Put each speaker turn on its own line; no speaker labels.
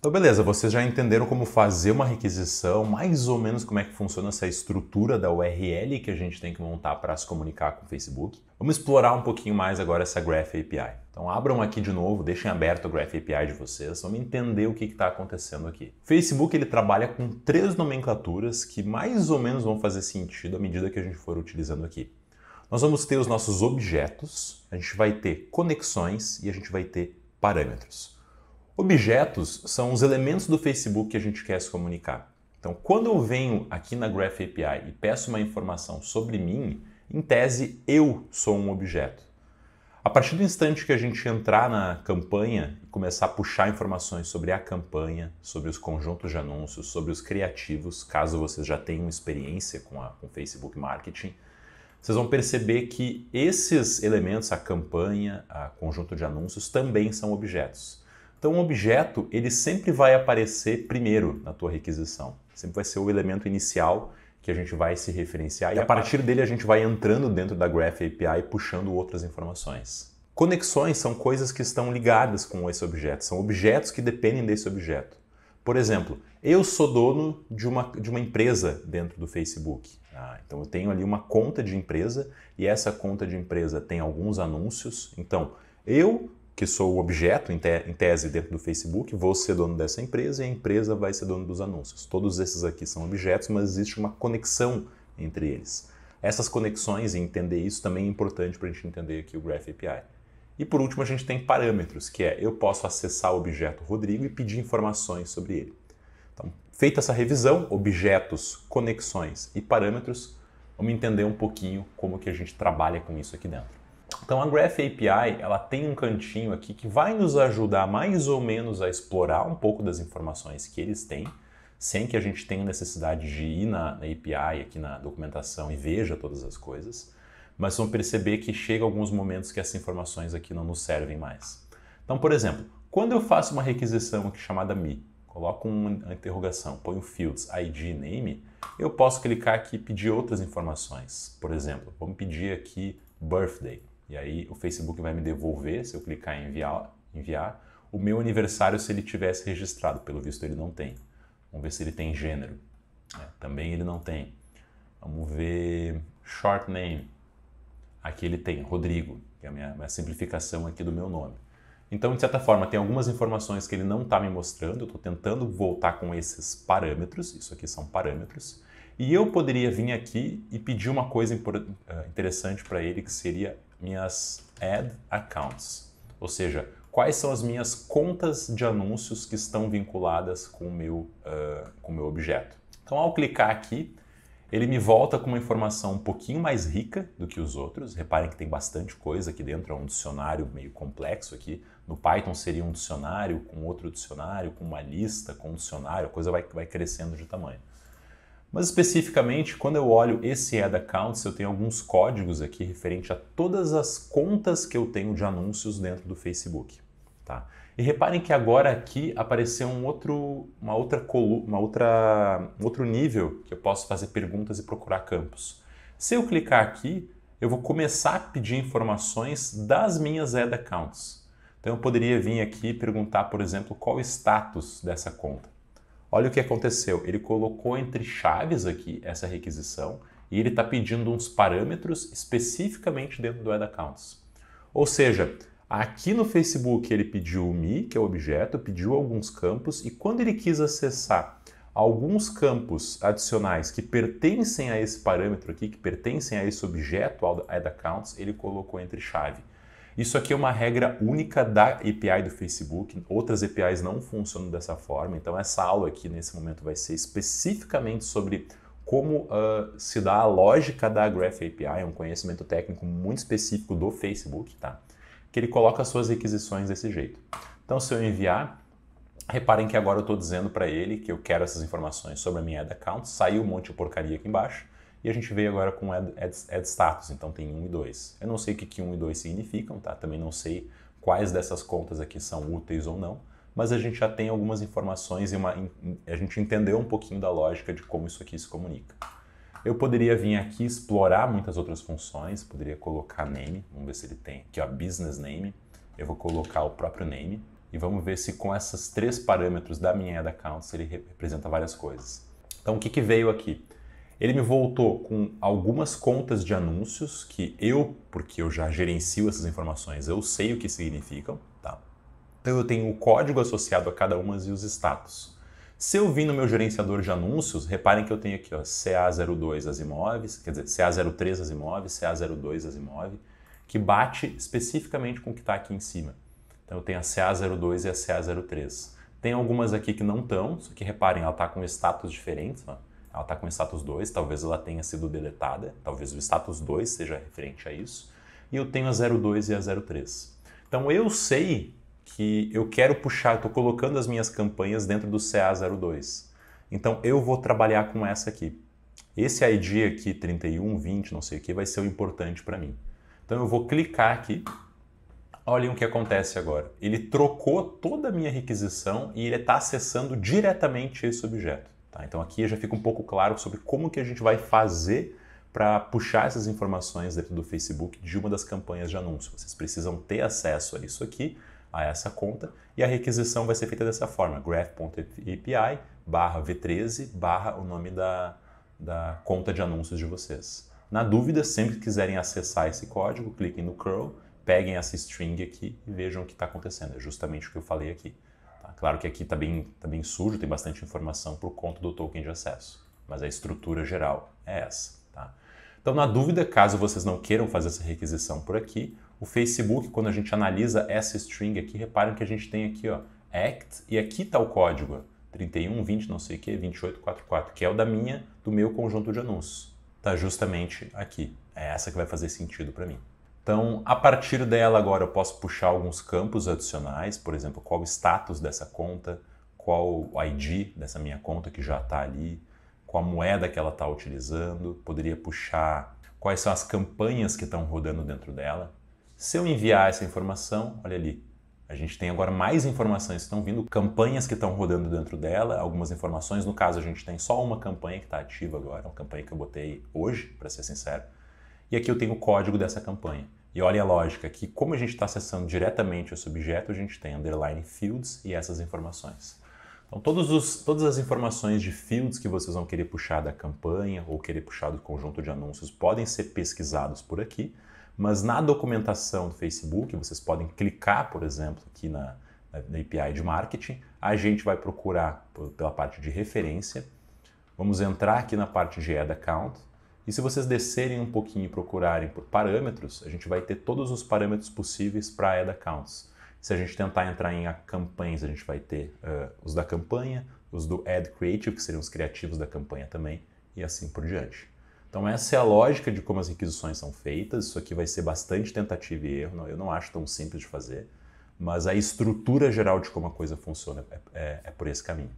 Então, beleza, vocês já entenderam como fazer uma requisição, mais ou menos como é que funciona essa estrutura da URL que a gente tem que montar para se comunicar com o Facebook. Vamos explorar um pouquinho mais agora essa Graph API. Então, abram aqui de novo, deixem aberto o Graph API de vocês, vamos entender o que está acontecendo aqui. O Facebook ele trabalha com 3 nomenclaturas que mais ou menos vão fazer sentido à medida que a gente for utilizando aqui. Nós vamos ter os nossos objetos, a gente vai ter conexões e a gente vai ter parâmetros. Objetos são os elementos do Facebook que a gente quer se comunicar. Então, quando eu venho aqui na Graph API e peço uma informação sobre mim, em tese, eu sou um objeto. A partir do instante que a gente entrar na campanha e começar a puxar informações sobre a campanha, sobre os conjuntos de anúncios, sobre os criativos, caso vocês já tenham experiência com o Facebook Marketing, vocês vão perceber que esses elementos, a campanha, a conjunto de anúncios, também são objetos. Então, um objeto, ele sempre vai aparecer primeiro na tua requisição. Sempre vai ser o elemento inicial que a gente vai se referenciar e a partir dele a gente vai entrando dentro da Graph API puxando outras informações. Conexões são coisas que estão ligadas com esse objeto, são objetos que dependem desse objeto. Por exemplo, eu sou dono de uma empresa dentro do Facebook. Então eu tenho ali uma conta de empresa e essa conta de empresa tem alguns anúncios. Então, eu que sou o objeto, em tese, dentro do Facebook, vou ser dono dessa empresa e a empresa vai ser dono dos anúncios. Todos esses aqui são objetos, mas existe uma conexão entre eles. Essas conexões e entender isso também é importante para a gente entender aqui o Graph API. E por último, a gente tem parâmetros, que é eu posso acessar o objeto Rodrigo e pedir informações sobre ele. Então, feita essa revisão, objetos, conexões e parâmetros, vamos entender um pouquinho como que a gente trabalha com isso aqui dentro. Então a Graph API ela tem um cantinho aqui que vai nos ajudar mais ou menos a explorar um pouco das informações que eles têm, sem que a gente tenha necessidade de ir na API, aqui na documentação e veja todas as coisas, mas vão perceber que chega alguns momentos que essas informações aqui não nos servem mais. Então, por exemplo, quando eu faço uma requisição aqui chamada me, coloco uma interrogação, ponho fields ID, name, eu posso clicar aqui e pedir outras informações. Por exemplo, vamos pedir aqui birthday. E aí o Facebook vai me devolver, se eu clicar em enviar, o meu aniversário se ele tivesse registrado. Pelo visto ele não tem. Vamos ver se ele tem gênero. Também ele não tem. Vamos ver short name. Aqui ele tem Rodrigo, que é a minha simplificação aqui do meu nome. Então, de certa forma, tem algumas informações que ele não está me mostrando. Eu estou tentando voltar com esses parâmetros. Isso aqui são parâmetros. E eu poderia vir aqui e pedir uma coisa interessante para ele, que seria minhas ad accounts. Ou seja, quais são as minhas contas de anúncios que estão vinculadas com o meu objeto. Então, ao clicar aqui, ele me volta com uma informação um pouquinho mais rica do que os outros. Reparem que tem bastante coisa aqui dentro, é um dicionário meio complexo aqui. No Python seria um dicionário com outro dicionário, com uma lista, com um dicionário, a coisa vai crescendo de tamanho. Mas especificamente, quando eu olho esse Ad Accounts, eu tenho alguns códigos aqui referente a todas as contas que eu tenho de anúncios dentro do Facebook. Tá? E reparem que agora aqui apareceu um outro nível que eu posso fazer perguntas e procurar campos. Se eu clicar aqui, eu vou começar a pedir informações das minhas Ad Accounts. Então eu poderia vir aqui e perguntar, por exemplo, qual o status dessa conta. Olha o que aconteceu, ele colocou entre chaves aqui essa requisição e ele está pedindo uns parâmetros especificamente dentro do Ad Accounts. Ou seja, aqui no Facebook ele pediu o me, que é o objeto, pediu alguns campos e quando ele quis acessar alguns campos adicionais que pertencem a esse parâmetro aqui, que pertencem a esse objeto Ad Accounts, ele colocou entre chave. Isso aqui é uma regra única da API do Facebook, outras APIs não funcionam dessa forma, então essa aula aqui nesse momento vai ser especificamente sobre como se dá a lógica da Graph API, é um conhecimento técnico muito específico do Facebook, tá? Que ele coloca as suas requisições desse jeito. Então se eu enviar, reparem que agora eu estou dizendo para ele que eu quero essas informações sobre a minha Ad Account, saiu um monte de porcaria aqui embaixo, e a gente veio agora com Ad Status, então tem 1 e 2. Eu não sei o que 1 e 2 significam, tá? Também não sei quais dessas contas aqui são úteis ou não, mas a gente já tem algumas informações e a gente entendeu um pouquinho da lógica de como isso aqui se comunica. Eu poderia vir aqui explorar muitas outras funções, poderia colocar name, vamos ver se ele tem aqui, ó, business name, eu vou colocar o próprio name, e vamos ver se com esses 3 parâmetros da minha Ad Accounts ele representa várias coisas. Então o que veio aqui? Ele me voltou com algumas contas de anúncios que porque eu já gerencio essas informações, eu sei o que significam, tá? Então eu tenho o código associado a cada uma e os status. Se eu vim no meu gerenciador de anúncios, reparem que eu tenho aqui ó, CA02 Asimov, quer dizer, CA03 Asimov, CA02 Asimov, que bate especificamente com o que está aqui em cima. Então eu tenho a CA02 e a CA03. Tem algumas aqui que não estão, só que reparem, ela está com status diferentes, ó. Ela está com status 2, talvez ela tenha sido deletada, talvez o status 2 seja referente a isso. E eu tenho a 02 e a 03. Então eu sei que eu quero puxar, estou colocando as minhas campanhas dentro do CA02. Então eu vou trabalhar com essa aqui. Esse ID aqui, 31, 20, não sei o que, vai ser o importante para mim. Então eu vou clicar aqui. Olhem o que acontece agora. Ele trocou toda a minha requisição e ele está acessando diretamente esse objeto. Tá? Então aqui já fica um pouco claro sobre como que a gente vai fazer para puxar essas informações dentro do Facebook de uma das campanhas de anúncio. Vocês precisam ter acesso a isso aqui, a essa conta, e a requisição vai ser feita dessa forma, graph.api /v13 o nome da conta de anúncios de vocês. Na dúvida, sempre que quiserem acessar esse código, cliquem no curl, peguem essa string aqui e vejam o que está acontecendo. É justamente o que eu falei aqui. Tá? Claro que aqui está bem sujo, tem bastante informação por conta do token de acesso, mas a estrutura geral é essa. Tá? Então, na dúvida, caso vocês não queiram fazer essa requisição por aqui, o Facebook, quando a gente analisa essa string aqui, reparem que a gente tem aqui, ó, act, e aqui está o código, 31, 20, não sei o que, 2844, que é o do meu conjunto de anúncios. Está justamente aqui. É essa que vai fazer sentido para mim. Então, a partir dela agora eu posso puxar alguns campos adicionais, por exemplo, qual o status dessa conta, qual o ID dessa minha conta que já está ali, qual a moeda que ela está utilizando, poderia puxar quais são as campanhas que estão rodando dentro dela. Se eu enviar essa informação, olha ali, a gente tem agora mais informações que estão vindo, campanhas que estão rodando dentro dela, algumas informações, no caso a gente tem só uma campanha que está ativa agora, uma campanha que eu botei hoje, para ser sincero, e aqui eu tenho o código dessa campanha. E olha a lógica, que como a gente está acessando diretamente esse objeto, a gente tem underline fields e essas informações. Então todas as informações de fields que vocês vão querer puxar da campanha ou querer puxar do conjunto de anúncios podem ser pesquisados por aqui, mas na documentação do Facebook, vocês podem clicar, por exemplo, aqui na API de marketing, a gente vai procurar pela parte de referência, vamos entrar aqui na parte de Ad Account, e se vocês descerem um pouquinho e procurarem por parâmetros, a gente vai ter todos os parâmetros possíveis para Ad Accounts. Se a gente tentar entrar em campanhas, a gente vai ter os da campanha, os do Ad Creative, que seriam os criativos da campanha também, e assim por diante. Então essa é a lógica de como as requisições são feitas. Isso aqui vai ser bastante tentativa e erro, eu não acho tão simples de fazer, mas a estrutura geral de como a coisa funciona é por esse caminho.